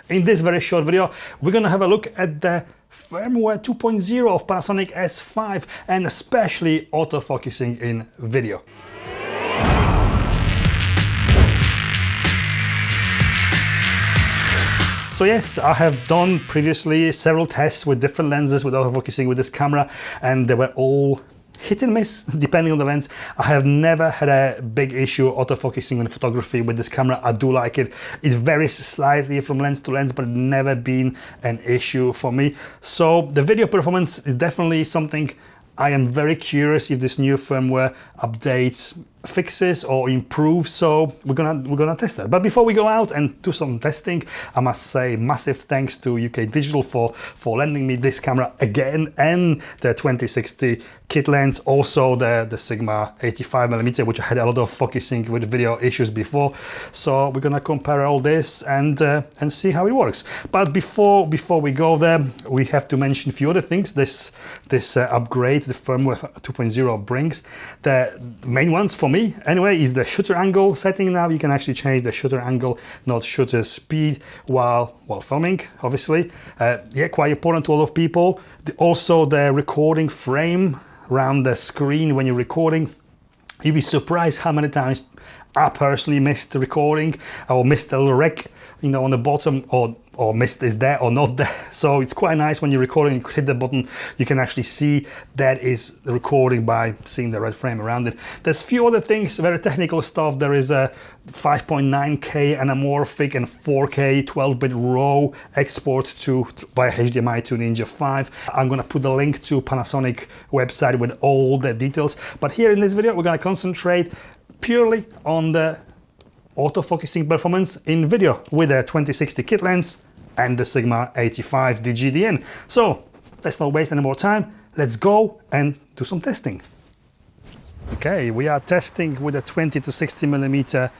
In this very short video, we're gonna have a look at the firmware 2.0 of Panasonic S5 and especially autofocusing in video. So yes, I have done previously several tests with different lenses with autofocusing with this camera, and they were all hit and miss depending on the lens. I have never had a big issue autofocusing in photography with this camera. I do like it. It varies slightly from lens to lens, but never been an issue for me. So the video performance is definitely something I am very curious if this new firmware updates, fixes or improves, so we're gonna test that. But before we go out and do some testing, I must say massive thanks to UK Digital for lending me this camera again, and the 2060 kit lens, also the Sigma 85mm, which I had a lot of focusing with video issues before. So we're gonna compare all this and see how it works. But before we go there, we have to mention a few other things this upgrade, the firmware 2.0 brings. The main ones for me anyway is the shutter angle setting. Now you can actually change the shutter angle, not shutter speed, while filming, obviously. Yeah, quite important to a lot of people. Also the recording frame around the screen when you're recording. You'd be surprised how many times I personally missed the recording or missed a little rec, you know, on the bottom, or missed is there or not there. So it's quite nice when you're recording, you hit the button, you can actually see that is the recording by seeing the red frame around it. There's a few other things, very technical stuff. There is a 5.9K anamorphic and 4K 12-bit RAW export via HDMI to Ninja 5. I'm gonna put the link to Panasonic website with all the details. But here in this video, we're gonna concentrate purely on the autofocusing performance in video with a 2060 kit lens and the Sigma 85 DGDN. So let's not waste any more time. Let's go and do some testing. Okay, we are testing with a 20 to 60mm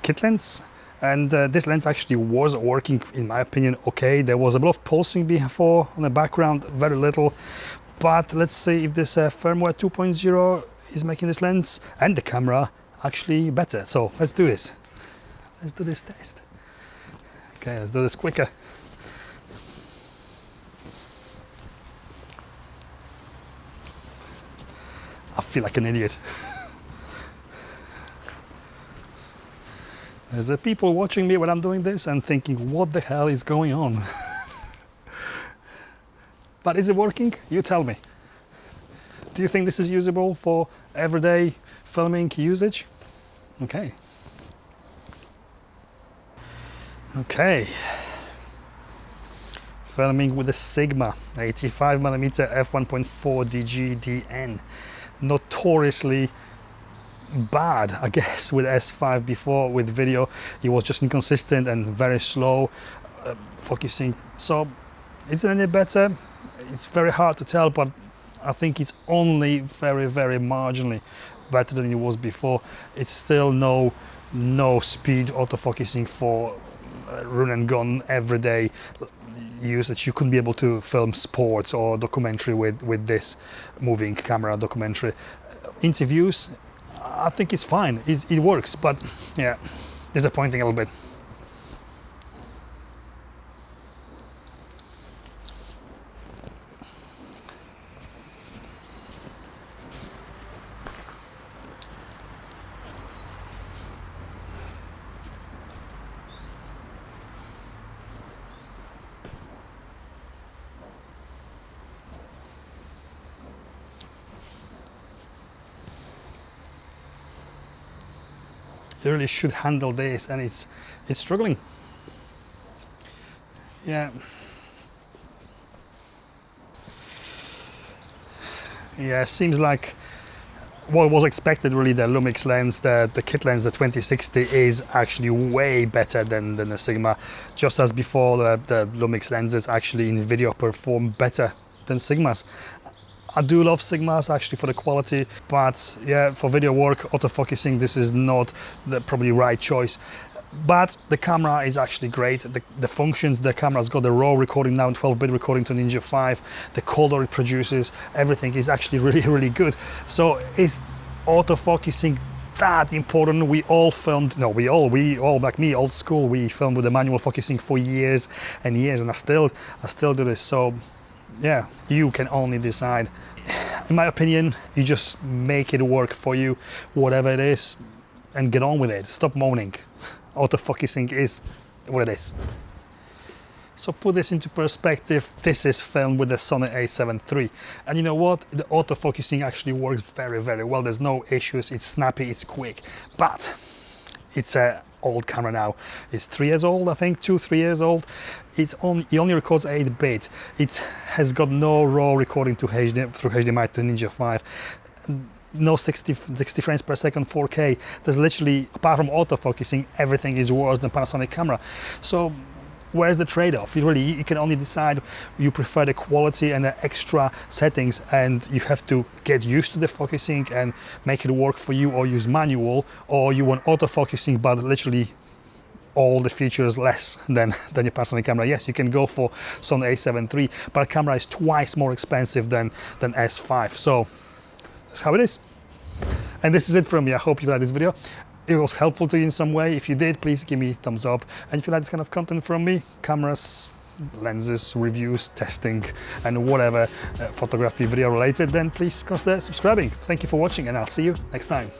kit lens, and this lens actually was working, in my opinion, okay. There was a bit of pulsing before on the background, very little, but let's see if this firmware 2.0 is making this lens and the camera actually better. So let's do this. Let's do this test. Okay, let's do this quicker. I feel like an idiot. There's people watching me when I'm doing this and thinking, what the hell is going on? But is it working? You tell me. Do you think this is usable for everyday filming usage? Okay. Okay. Filming with the Sigma 85mm f1.4 DGDN. Notoriously bad, I guess, with S5 before with video. It was just inconsistent and very slow focusing. So is it any better? It's very hard to tell, but I think it's only very marginally better than it was before. It's still no speed autofocusing for run and gun everyday use that you couldn't be able to film sports or documentary with this moving camera documentary. Interviews, I think it's fine, it works, but yeah, disappointing a little bit. It really should handle this, and it's struggling. Yeah. Yeah, seems like what was expected really. The Lumix lens, the kit lens, the 2060 is actually way better than the Sigma. Just as before, the Lumix lenses actually in video perform better than Sigmas. I do love Sigmas actually for the quality, but yeah, for video work, autofocusing, this is not the probably right choice. But the camera is actually great. The functions, the camera's got the RAW recording now, 12-bit recording to Ninja 5. The color it produces, everything is actually really good. So is autofocusing that important. We all filmed, no, we all like me, old school, we filmed with the manual focusing for years and years, and I still do this. So yeah, you can only decide. In my opinion, you just make it work for you, whatever it is, and get on with it. Stop moaning. Autofocusing is what it is. So put this into perspective, this is filmed with the Sony a7 III. And you know what? The autofocusing actually works very, very well. There's no issues, it's snappy, it's quick. But it's an old camera now. It's 3 years old, I think, 2-3 years old. It only records 8-bit. It has got no raw recording to HD, through HDMI to Ninja 5. No 60 frames per second 4K. There's literally, apart from autofocusing, everything is worse than Panasonic camera. So where's the trade-off? You can only decide you prefer the quality and the extra settings, and you have to get used to the focusing and make it work for you, or use manual, or you want autofocusing but literally all the features less than your Panasonic camera. Yes, you can go for Sony a7 III, but a camera is twice more expensive than S5. So that's how it is. And this is it from me. I hope you liked this video. It was helpful to you in some way. If you did, please give me a thumbs up. And if you like this kind of content from me, cameras, lenses, reviews, testing, and whatever photography video related, then please consider subscribing. Thank you for watching, and I'll see you next time.